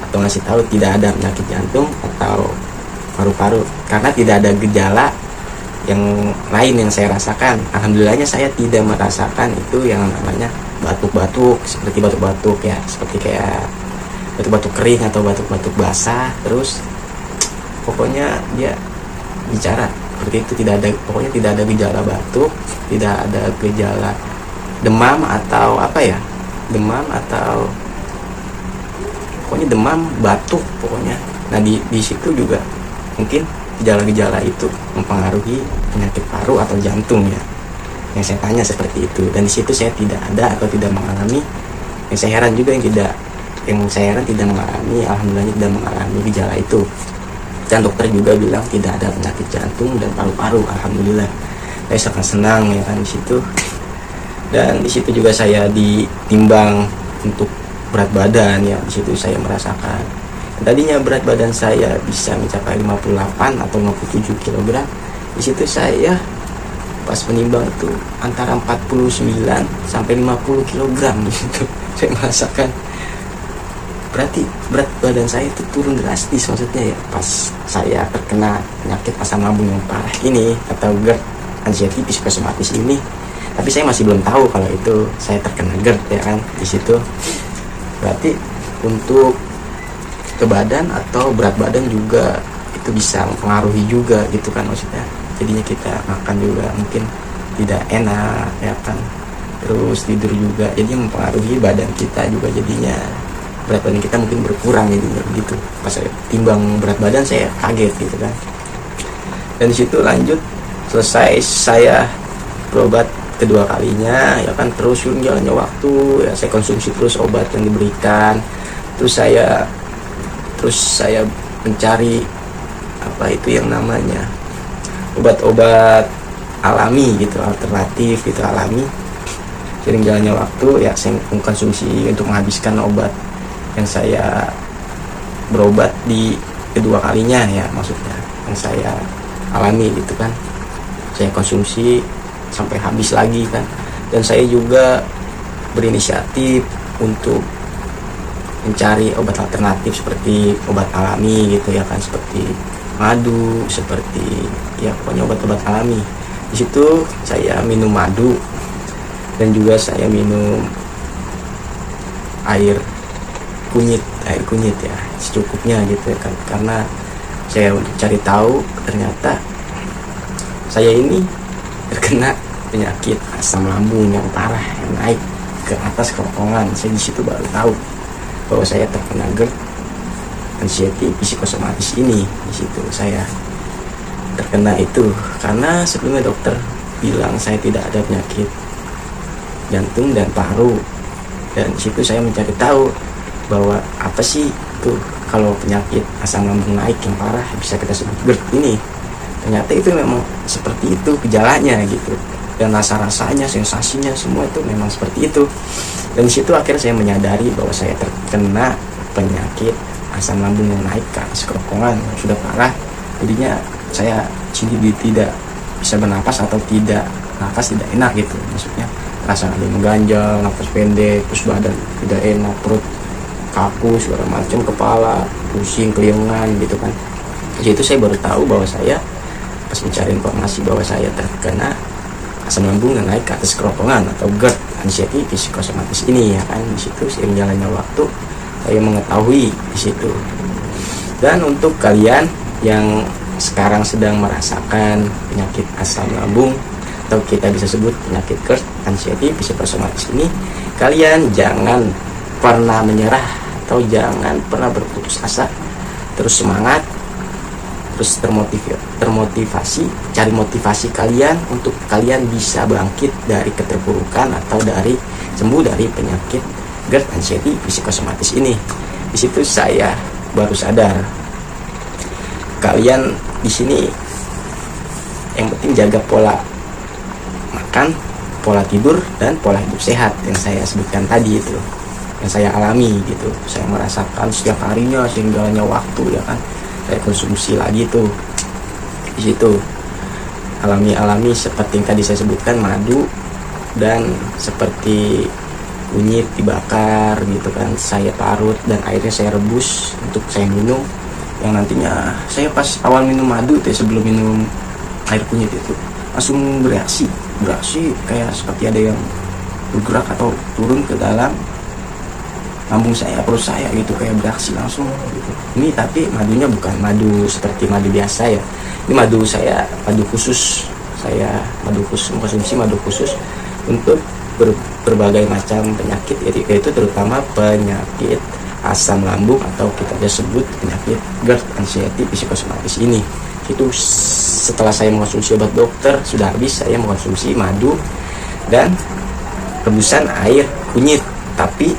atau ngasih tahu tidak ada penyakit jantung atau paru-paru, karena tidak ada gejala yang lain yang saya rasakan. Alhamdulillahnya saya tidak merasakan itu yang namanya batuk-batuk, seperti batuk-batuk ya, seperti kayak batuk-batuk kering atau batuk-batuk basah. Terus pokoknya dia bicara seperti itu, pokoknya tidak ada gejala batuk, tidak ada gejala demam atau apa ya, demam atau pokoknya demam, batuk pokoknya. Nah di situ juga mungkin gejala-gejala itu mempengaruhi penyakit paru atau jantung ya, yang saya tanya seperti itu. Dan di situ saya tidak ada atau tidak mengalami. Yang saya heran juga yang saya heran tidak mengalami, alhamdulillahnya tidak mengalami gejala itu. Dan dokter juga bilang tidak ada penyakit jantung dan paru-paru, alhamdulillah. Saya sangat senang ya kan di situ. Dan di situ juga saya ditimbang untuk berat badan ya. Di situ saya merasakan, tadinya berat badan saya bisa mencapai 58 atau 57 kg. Di situ saya pas menimbang itu antara 49 sampai 50 kg di situ. Saya merasakan berarti berat badan saya itu turun drastis, maksudnya ya pas saya terkena penyakit asam lambung yang parah ini atau GERD, anxiety psikosomatis ini. Tapi saya masih belum tahu kalau itu saya terkena GERD ya kan di situ. Berarti untuk ke badan atau berat badan juga itu bisa mempengaruhi juga gitu kan, maksudnya jadinya kita makan juga mungkin tidak enak ya kan, terus tidur juga jadi mempengaruhi badan kita juga, jadinya berat badan kita mungkin berkurang jadinya begitu. Pas saya timbang berat badan saya kaget gitu kan. Dan di situ lanjut, selesai saya berobat kedua kalinya ya kan, terus jalannya waktu ya, saya konsumsi terus obat yang diberikan. Terus saya mencari apa itu yang namanya obat-obat alami gitu, alternatif gitu, alami. Sering jalannya waktu ya, saya mengkonsumsi untuk menghabiskan obat yang saya berobat di kedua kalinya ya, maksudnya yang saya alami gitu kan, saya konsumsi sampai habis lagi kan. Dan saya juga berinisiatif untuk mencari obat alternatif seperti obat alami gitu ya kan, seperti madu, seperti ya pokoknya obat-obat alami. Di situ saya minum madu dan juga saya minum air kunyit ya secukupnya gitu ya kan, karena saya untuk cari tahu ternyata saya ini terkena penyakit asam lambung yang parah yang naik ke atas kerongkongan. Saya di situ baru tahu bahwa saya terkena GERD anxiety psikosomatis ini. Di situ saya terkena itu karena sebelumnya dokter bilang saya tidak ada penyakit jantung dan paru, dan di situ saya mencari tahu bahwa apa sih itu kalau penyakit asam lambung naik yang parah bisa kita sebut GERD ini. Ternyata itu memang seperti itu gejalanya gitu, dan rasa-rasanya, sensasinya semua itu memang seperti itu. Dan di situ akhirnya saya menyadari bahwa saya terkena penyakit asam lambung yang naik ke atas kerongkongan yang sudah parah. Jadinya saya sendiri tidak bisa bernapas atau nafas tidak enak gitu, maksudnya rasa ada yang mengganjal, nafas pendek, terus badan tidak enak, perut kaku segala macam, kepala pusing, keliengan gitu kan. Di situ saya baru tahu bahwa saya pas mencari informasi bahwa saya terkena asam lambung yang naik ke atas kerongkongan atau GERD anxiety psikosomatis ini ya kan. Di situ seiring jalannya waktu saya mengetahui di situ. Dan untuk kalian yang sekarang sedang merasakan penyakit asam lambung atau kita bisa sebut penyakit GERD anxiety psikosomatis ini, kalian jangan pernah menyerah atau jangan pernah berputus asa, terus semangat, terus termotivasi, cari motivasi kalian untuk kalian bisa bangkit dari keterpurukan atau dari sembuh dari penyakit GERD anxiety psikosomatis ini. Di situ saya baru sadar kalian di sini yang penting jaga pola makan, pola tidur, dan pola hidup sehat yang saya sebutkan tadi itu, yang saya alami gitu. Saya merasakan setiap harinya sehingga waktu ya kan, saya konsumsi lagi tuh di situ alami seperti yang tadi saya sebutkan, madu dan seperti kunyit dibakar gitu kan, saya parut dan airnya saya rebus untuk saya minum. Yang nantinya saya pas awal minum madu tuh sebelum minum air kunyit itu langsung bereaksi kayak seperti ada yang bergerak atau turun ke dalam lambung saya, perut saya gitu, kayak bereaksi langsung gitu. Ini tapi madunya bukan madu seperti madu biasa ya, ini madu saya, madu khusus, saya mengkonsumsi madu khusus untuk berbagai macam penyakit, yaitu terutama penyakit asam lambung atau kita bisa sebut penyakit GERD anxiety psikosomatis ini. Itu setelah saya mengkonsumsi obat dokter sudah habis, saya mengkonsumsi madu dan rebusan air kunyit. Tapi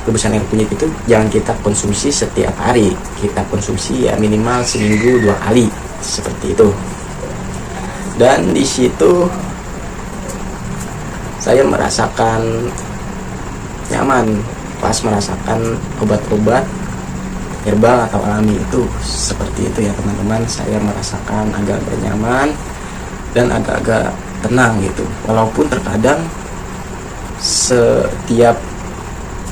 rebusan air kunyit itu jangan kita konsumsi setiap hari, kita konsumsi ya minimal seminggu 2 kali seperti itu. Dan di situ saya merasakan nyaman pas merasakan obat-obat herbal atau alami itu seperti itu ya teman-teman. Saya merasakan agak bernyaman dan agak-agak tenang gitu, walaupun terkadang setiap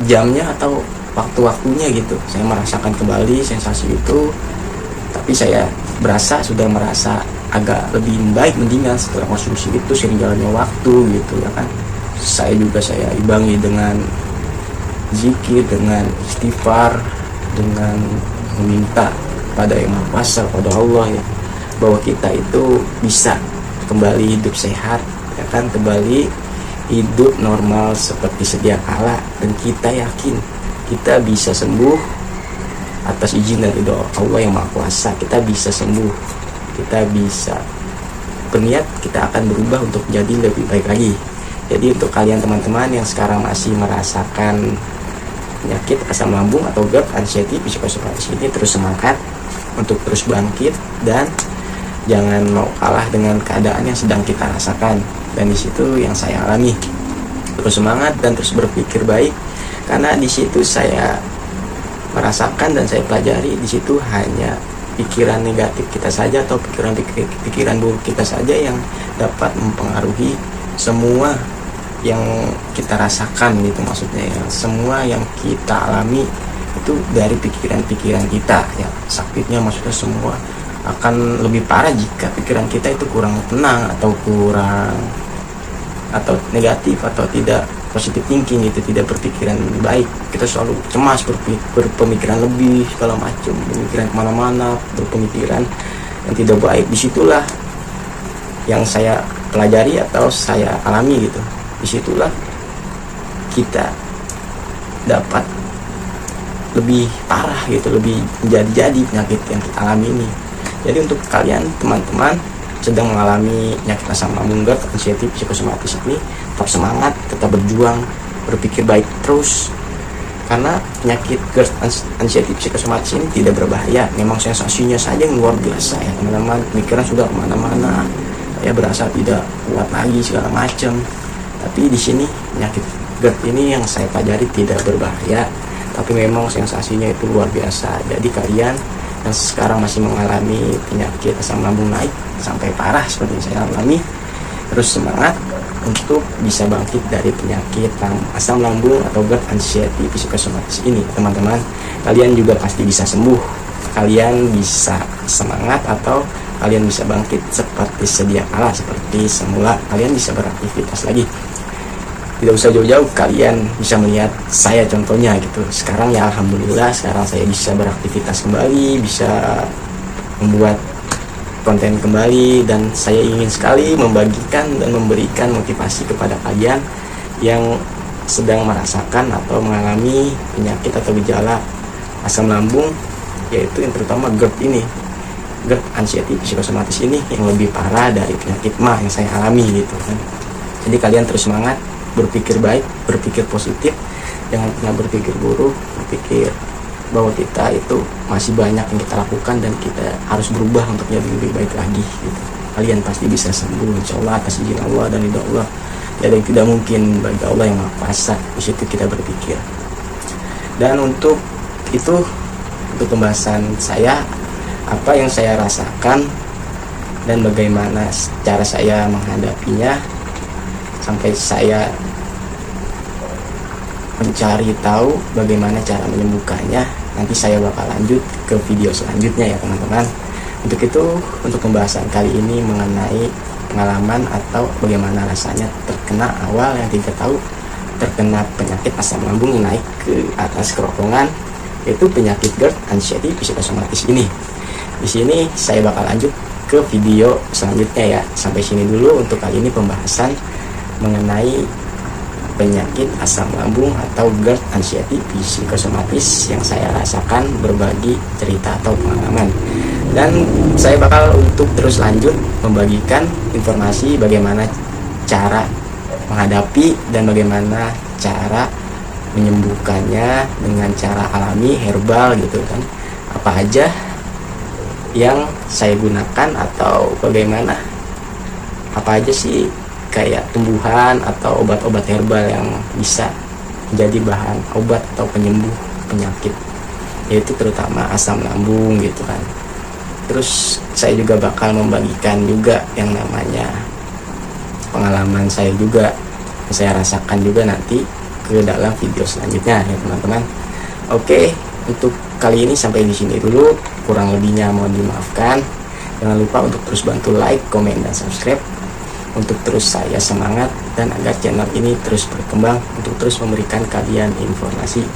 jamnya atau waktu-waktunya gitu saya merasakan kembali sensasi itu, tapi saya sudah merasa agak lebih baik, mendingan setelah konsumsi itu sering jalannya waktu gitu ya kan. Saya imbangi dengan zikir, dengan istighfar, dengan meminta pada Yang Maha Kuasa, pada Allah ya, bahwa kita itu bisa kembali hidup sehat ya kan, kembali hidup normal seperti sedia kala, dan kita yakin kita bisa sembuh atas izin dari doa Allah Yang Maha Kuasa. Kita bisa sembuh, kita bisa berniat kita akan berubah untuk menjadi lebih baik lagi. Jadi untuk kalian teman-teman yang sekarang masih merasakan penyakit asam lambung atau GERD anxiety psikosomatis ini, terus semangat untuk terus bangkit dan jangan mau kalah dengan keadaan yang sedang kita rasakan. Dan di situ yang saya alami, terus semangat dan terus berpikir baik, karena di situ saya merasakan dan saya pelajari di situ hanya pikiran negatif kita saja atau pikiran buruk kita saja yang dapat mempengaruhi semua yang kita rasakan gitu, maksudnya ya, semua yang kita alami itu dari pikiran-pikiran kita ya. Sakitnya maksudnya semua akan lebih parah jika pikiran kita itu kurang tenang atau kurang atau negatif atau tidak positive thinking, itu tidak berpikiran baik, kita selalu cemas, berpemikiran lebih segala macam, pemikiran kemana-mana, berpemikiran yang tidak baik. Disitulah yang saya pelajari atau saya alami gitu, disitulah kita dapat lebih parah gitu, lebih menjadi penyakit yang kita alami ini. Jadi untuk kalian teman-teman sedang mengalami penyakit asam lambung, GERD, anxiety, psikosomatis ini, tetap semangat, tetap berjuang, berpikir baik terus, karena penyakit GERD, anxiety, psikosomatis ini tidak berbahaya. Memang sensasinya saja yang luar biasa ya teman-teman, pemikiran sudah kemana-mana, saya berasa tidak kuat lagi segala macam. Tapi di sini penyakit GERD ini yang saya pelajari tidak berbahaya, tapi memang sensasinya itu luar biasa. Jadi kalian yang sekarang masih mengalami penyakit asam lambung naik sampai parah seperti yang saya alami, terus semangat untuk bisa bangkit dari penyakit asam lambung atau GERD, anxiety, psikosomatis ini teman-teman. Kalian juga pasti bisa sembuh, kalian bisa semangat atau kalian bisa bangkit seperti sedia kala, seperti semula, kalian bisa beraktivitas lagi. Tidak usah jauh-jauh, kalian bisa melihat saya contohnya gitu. Sekarang ya alhamdulillah, sekarang saya bisa beraktivitas kembali, bisa membuat konten kembali, dan saya ingin sekali membagikan dan memberikan motivasi kepada kalian yang sedang merasakan atau mengalami penyakit atau gejala asam lambung, yaitu yang terutama GERD ini, GERD, anxiety, psikosomatis ini yang lebih parah dari penyakit MAH yang saya alami gitu kan. Jadi kalian terus semangat, berpikir baik, berpikir positif, jangan pernah berpikir buruk, berpikir bahwa kita itu masih banyak yang kita lakukan dan kita harus berubah untuk jadi lebih baik lagi gitu. Kalian pasti bisa sembuh insya Allah atas izin Allah dan ridha Allah. Tiada yang tidak mungkin bagi Allah yang Maha Kuasa. Di situ kita berpikir. Dan untuk itu, untuk pembahasan saya, apa yang saya rasakan dan bagaimana cara saya menghadapinya, sampai saya mencari tahu bagaimana cara menyembuhkannya, nanti saya bakal lanjut ke video selanjutnya ya teman-teman. Untuk itu, untuk pembahasan kali ini mengenai pengalaman atau bagaimana rasanya terkena awal yang tidak tahu terkena penyakit asam lambung yang naik ke atas kerongkongan, yaitu penyakit GERD, anxiety, psikosomatis ini. Di sini saya bakal lanjut ke video selanjutnya ya. Sampai sini dulu untuk kali ini pembahasan mengenai penyakit asam lambung atau GERD, anxiety, psikosomatis yang saya rasakan, berbagi cerita atau pengalaman. Dan saya bakal untuk terus lanjut membagikan informasi bagaimana cara menghadapi dan bagaimana cara menyembuhkannya dengan cara alami, herbal gitu kan. Apa aja yang saya gunakan atau bagaimana, apa aja sih kayak tumbuhan atau obat-obat herbal yang bisa menjadi bahan obat atau penyembuh penyakit, yaitu terutama asam lambung gitu kan. Terus saya juga bakal membagikan juga yang namanya pengalaman saya juga, yang saya rasakan juga nanti ke dalam video selanjutnya ya teman-teman. Oke, untuk kali ini sampai di sini dulu, kurang lebihnya mohon dimaafkan. Jangan lupa untuk terus bantu like, komen, dan subscribe untuk terus saya semangat dan agar channel ini terus berkembang untuk terus memberikan kalian informasi.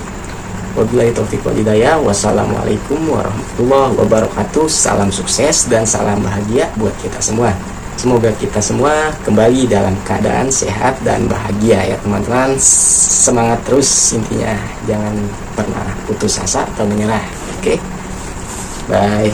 Wabillahi taufiq wal hidayah. Wassalamualaikum warahmatullahi wabarakatuh. Salam sukses dan salam bahagia buat kita semua. Semoga kita semua kembali dalam keadaan sehat dan bahagia ya teman-teman. Semangat terus intinya, jangan pernah putus asa atau menyerah. Oke, bye.